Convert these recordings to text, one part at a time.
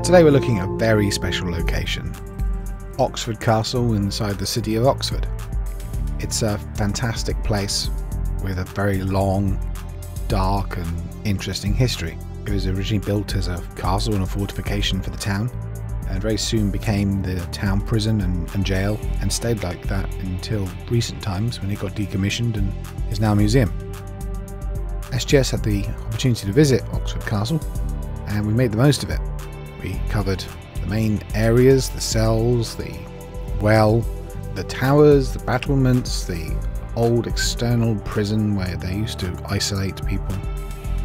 Today we're looking at a very special location, Oxford Castle inside the city of Oxford. It's a fantastic place with a very long, dark and interesting history. It was originally built as a castle and a fortification for the town, and very soon became the town prison and jail, and stayed like that until recent times when it got decommissioned and is now a museum. SGS had the opportunity to visit Oxford Castle, and we made the most of it. We covered the main areas, the cells, the well, the towers, the battlements, the old external prison where they used to isolate people.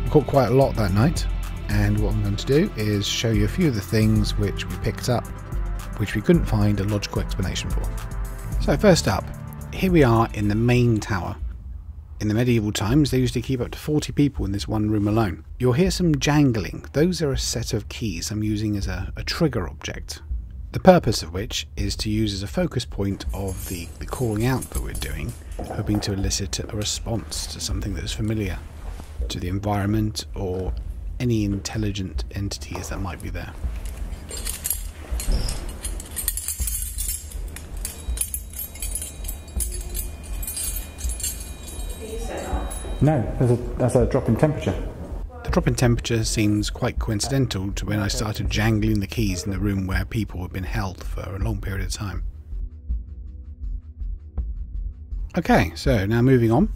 We caught quite a lot that night, and what I'm going to do is show you a few of the things which we picked up, which we couldn't find a logical explanation for. So first up, here we are in the main tower. In the medieval times, they used to keep up to 40 people in this one room alone. You'll hear some jangling. Those are a set of keys I'm using as a trigger object. The purpose of which is to use as a focus point of the calling out that we're doing, hoping to elicit a response to something that is familiar to the environment or any intelligent entities that might be there. No, there's a drop in temperature. The drop in temperature seems quite coincidental to when I started jangling the keys in the room where people had been held for a long period of time. Okay, so now moving on.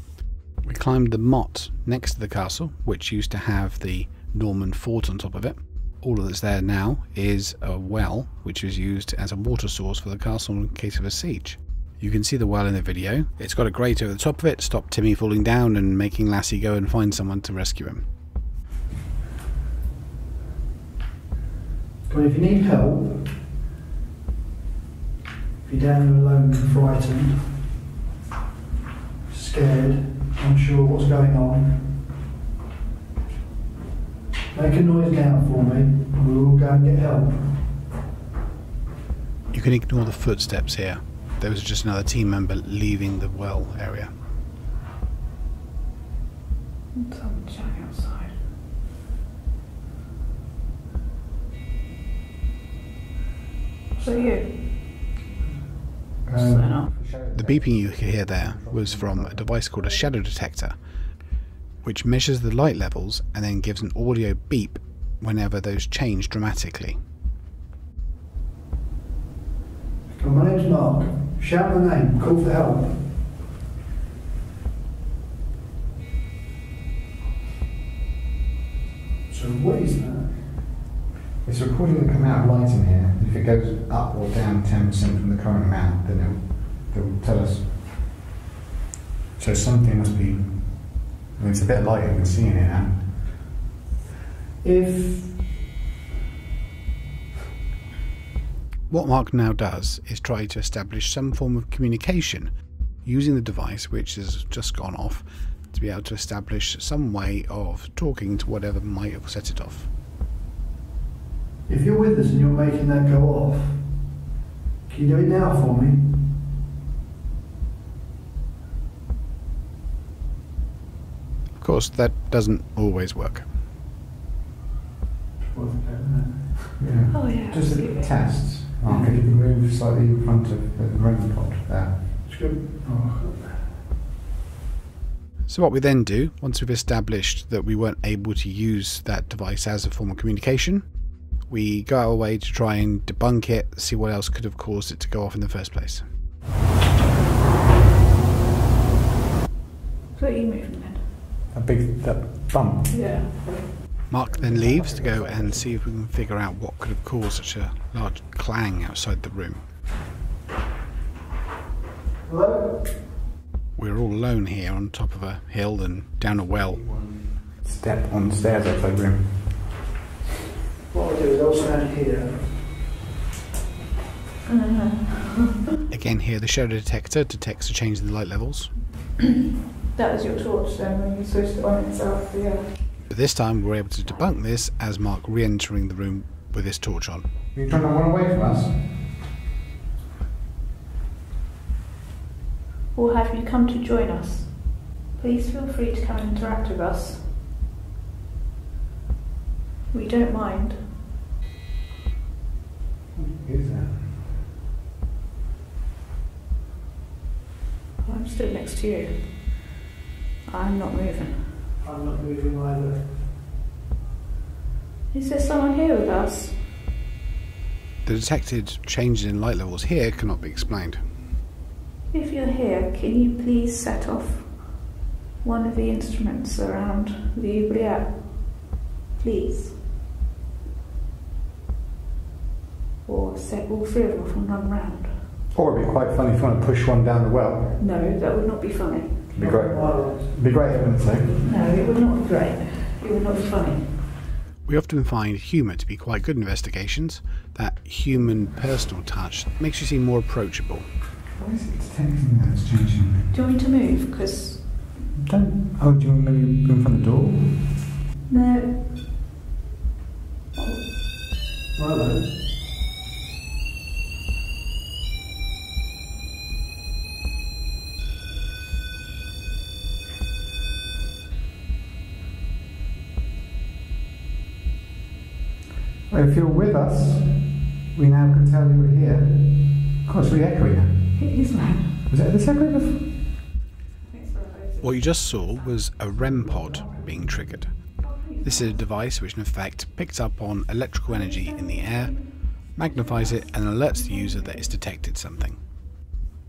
We climbed the motte next to the castle, which used to have the Norman fort on top of it. All that's there now is a well, which was used as a water source for the castle in case of a siege. You can see the well in the video. It's got a grate over the top of it to stop Timmy falling down and making Lassie go and find someone to rescue him. But if you need help, if you're down there alone and frightened, scared, unsure what's going on, make a noise now for me and we will go and get help. You can ignore the footsteps here. There was just another team member leaving the well area. Someone shouting outside. So you? The beeping you could hear there was from a device called a shadow detector, which measures the light levels and then gives an audio beep whenever those change dramatically. My name's Mark. Shout the name, call for help. So what is that? It's recording the amount of light in here. If it goes up or down 10% from the current amount, then it'll tell us. So something must be. I mean, it's a bit lighter, you can see in here now. What Mark now does is try to establish some form of communication using the device, which has just gone off, to be able to establish some way of talking to whatever might have set it off. If you're with us and you're making that go off, can you do it now for me? Of course, that doesn't always work. Yeah. Oh yeah. Just a test. Mark, if you can move slightly in front of the REM pod there. It's good. Oh. So what we then do, once we've established that we weren't able to use that device as a form of communication, we go our way to try and debunk it, see what else could have caused it to go off in the first place. So you moving then? That bump. Yeah. Mark then leaves to go and see if we can figure out what could have caused such a large clang outside the room. Hello? We're all alone here on top of a hill and down a well. Step on the stairs outside the room. What I'll do is I'll stand here. Again here the shadow detector detects a change in the light levels. That was your torch then when you switched it on itself, yeah. But this time we're able to debunk this as Mark re-entering the room with his torch on. Are you trying to run away from us? Or have you come to join us? Please feel free to come and interact with us. We don't mind. What is that? I'm still next to you. I'm not moving. I'm not moving either. Is there someone here with us? The detected changes in light levels here cannot be explained. If you're here, can you please set off one of the instruments around the oubliette? Please. Or set all three of them off and run round. Or it'd be quite funny if you want to push one down the well. No, that would not be funny. It'd be great. It'd be great evidence though. No, it would not be great. It would not be funny. We often find humour to be quite good investigations. That human personal touch makes you seem more approachable. Why is it detecting that it's changing? Do you want me to move? Because... Don't. Oh, do you want me to go in front of the door? No. Right then. Well, if you're with us, we now can tell you we're here. Of course, we're echoing now. It is man. Was it this echo before? What you just saw was a REM pod being triggered. This is a device which in effect picks up on electrical energy in the air, magnifies it and alerts the user that it's detected something.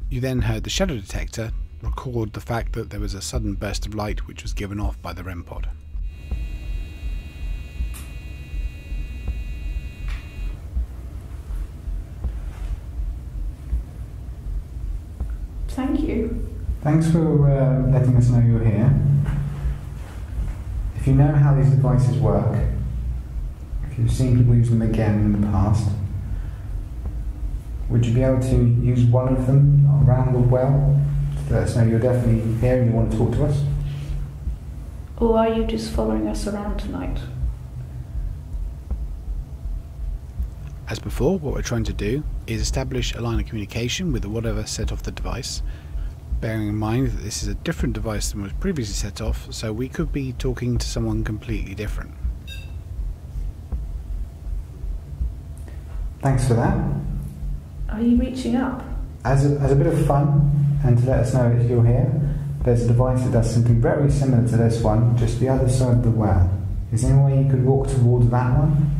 You then heard the shadow detector record the fact that there was a sudden burst of light which was given off by the REM pod. Thank you. Thanks for letting us know you're here. If you know how these devices work, if you've seen people use them again in the past, would you be able to use one of them around the well to let us know you're definitely here and you want to talk to us? Or are you just following us around tonight? As before, what we're trying to do is establish a line of communication with whatever set off the device, bearing in mind that this is a different device than was previously set off, so we could be talking to someone completely different. Thanks for that. Are you reaching up? As a bit of fun, and to let us know that you're here, there's a device that does something very similar to this one, just the other side of the well. Is there any way you could walk towards that one?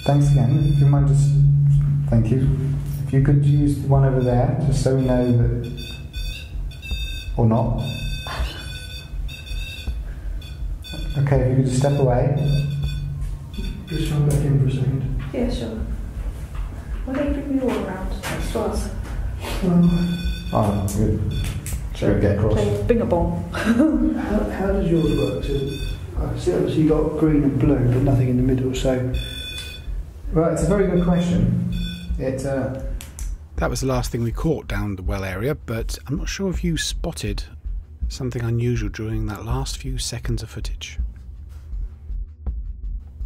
Thanks again. If you mind just... Thank you. If you could use the one over there, just so we know that... Or not. Okay, if you could just step away. Just come back in for a second. Yeah, sure. Why don't you bring me all around next to us? Oh, good. Should we get across? Play bing-a-bong. How does yours work? So, I see obviously you got green and blue, but nothing in the middle, so... Well, it's a very good question. That was the last thing we caught down the well area, but I'm not sure if you spotted something unusual during that last few seconds of footage.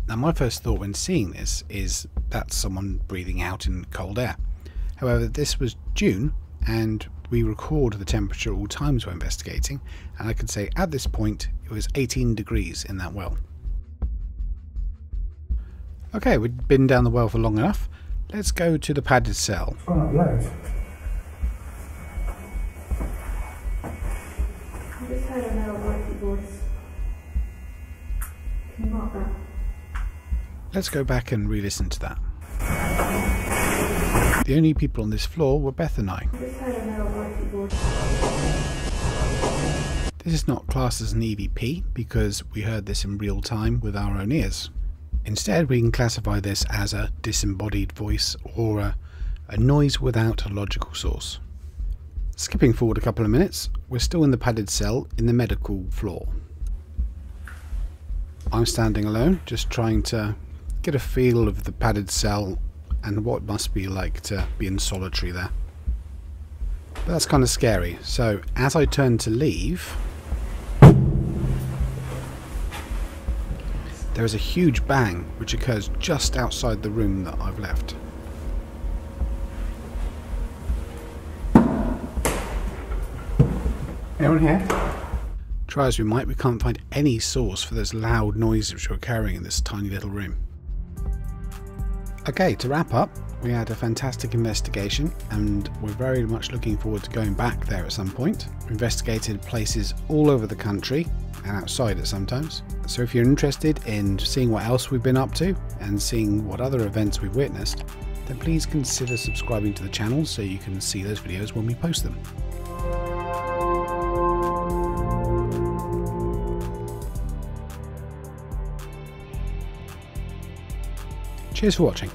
Now, my first thought when seeing this is that's someone breathing out in cold air. However, this was June, and we record the temperature at all times we're investigating, and I can say at this point it was 18 degrees in that well. Okay, we've been down the well for long enough. Let's go to the padded cell. Oh, not loads. I just heard a male whitey voice. Can you mark that? Let's go back and re-listen to that. The only people on this floor were Beth and I. I just heard a male whitey voice. This is not classed as an EVP because we heard this in real time with our own ears. Instead, we can classify this as a disembodied voice or a noise without a logical source. Skipping forward a couple of minutes, we're still in the padded cell in the medical floor. I'm standing alone, just trying to get a feel of the padded cell and what it must be like to be in solitary there. But that's kind of scary, so as I turn to leave, there is a huge bang which occurs just outside the room that I've left. Anyone here? Try as we might, we can't find any source for those loud noises which are occurring in this tiny little room. Okay, to wrap up, we had a fantastic investigation and we're very much looking forward to going back there at some point. We investigated places all over the country and outside it sometimes. So if you're interested in seeing what else we've been up to and seeing what other events we've witnessed, then please consider subscribing to the channel so you can see those videos when we post them. Cheers for watching.